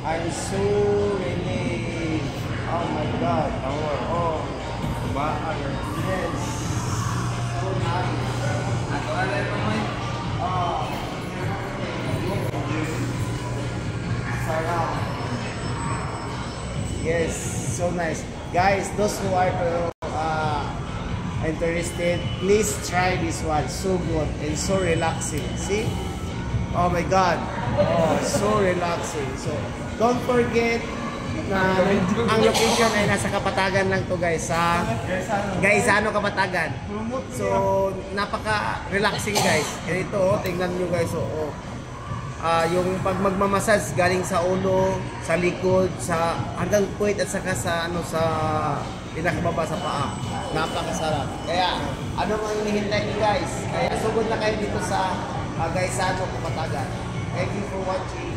I'm so relieved. Oh my God. Oh. Yes. So nice. Ato ka rin naman. Oh. Sarap. Yes, so nice. Guys, those who are interested, please try this one. So good and so relaxing. See? Oh my God. Oh, so relaxing. So, don't forget na ang location ay nasa Kapatagan lang to guys. Sa Gaisano, Kapatagan. So, napaka-relaxing guys. Ganito, oh, tingnan nyo guys. Oh. Yung pag magmamasage galing sa ulo, sa likod, sa hanggang puwit at saka sa sa pinakababa sa paa. Napakasarap. Kaya ano ang hinihintay niyo guys? Kaya sugod na kayo dito sa Gaisano, Kapatagan. Thank you for watching.